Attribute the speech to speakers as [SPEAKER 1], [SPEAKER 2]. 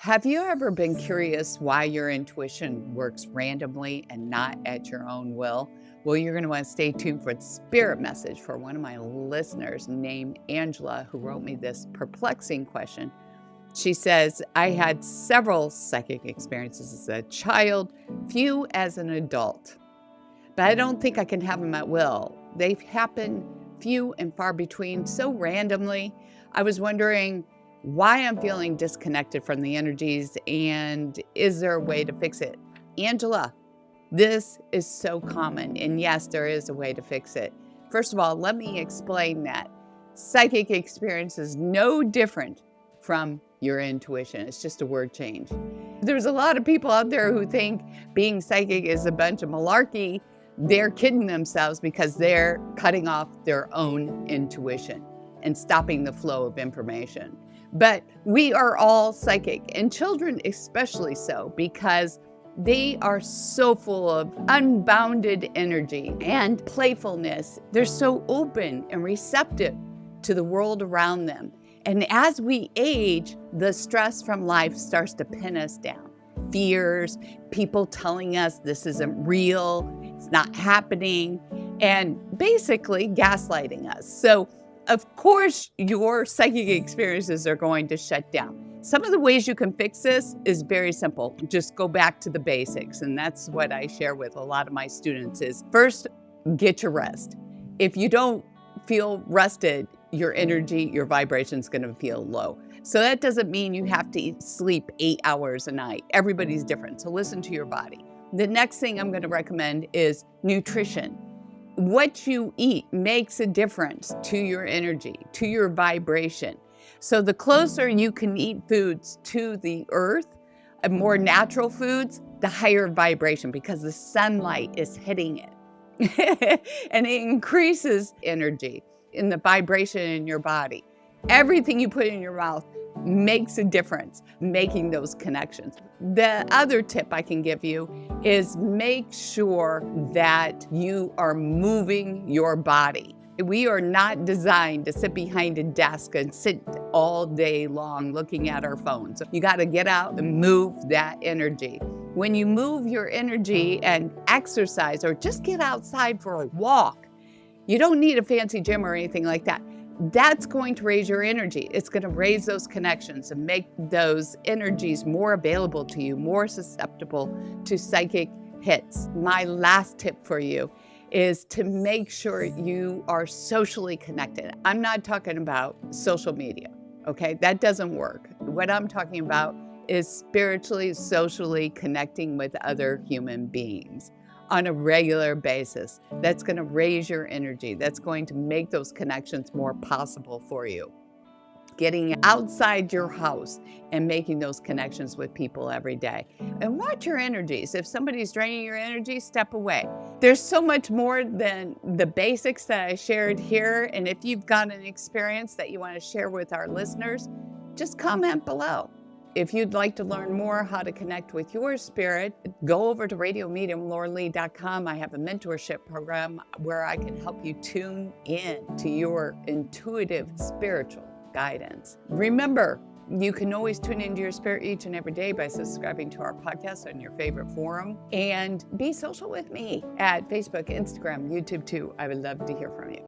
[SPEAKER 1] Have you ever been curious why your intuition works randomly and not at your own will? Well, you're going to want to stay tuned for the spirit message for one of my listeners named Angela, who wrote me this perplexing question. She says, I had several psychic experiences as a child, few as an adult, but I don't think I can have them at will. They've happened few and far between so randomly. I was wondering why I'm feeling disconnected from the energies and is there a way to fix it? Angela, this is so common. And yes, there is a way to fix it. First of all, let me explain that psychic experience is no different from your intuition. It's just a word change. There's a lot of people out there who think being psychic is a bunch of malarkey. They're kidding themselves because they're cutting off their own intuition and stopping the flow of information. But we are all psychic, and children especially so, because they are so full of unbounded energy and playfulness. They're so open and receptive to the world around them. And as we age, the stress from life starts to pin us down. Fears, people telling us this isn't real, it's not happening, and basically gaslighting us. So, of course, your psychic experiences are going to shut down. Some of the ways you can fix this is very simple. Just go back to the basics. And that's what I share with a lot of my students is first, get your rest. If you don't feel rested, your energy, your vibration is going to feel low. So that doesn't mean you have to sleep 8 hours a night. Everybody's different. So listen to your body. The next thing I'm going to recommend is nutrition. What you eat makes a difference to your energy, to your vibration. So the closer you can eat foods to the earth, more natural foods, the higher vibration because the sunlight is hitting it. And it increases energy in the vibration in your body. Everything you put in your mouth makes a difference, making those connections. The other tip I can give you is make sure that you are moving your body. We are not designed to sit behind a desk and sit all day long looking at our phones. You got to get out and move that energy. When you move your energy and exercise or just get outside for a walk, you don't need a fancy gym or anything like that. That's going to raise your energy. It's going to raise those connections and make those energies more available to you, more susceptible to psychic hits. My last tip for you is to make sure you are socially connected. I'm not talking about social media, okay? That doesn't work. What I'm talking about is spiritually, socially connecting with other human beings on a regular basis. That's going to raise your energy. That's going to make those connections more possible for you. Getting outside your house and making those connections with people every day. And watch your energies. If somebody's draining your energy, step away. There's so much more than the basics that I shared here. And if you've got an experience that you want to share with our listeners, just comment below. If you'd like to learn more how to connect with your spirit, go over to radiomediumlauralee.com. I have a mentorship program where I can help you tune in to your intuitive spiritual guidance. Remember, you can always tune into your spirit each and every day by subscribing to our podcast on your favorite forum and be social with me at Facebook, Instagram, YouTube too. I would love to hear from you.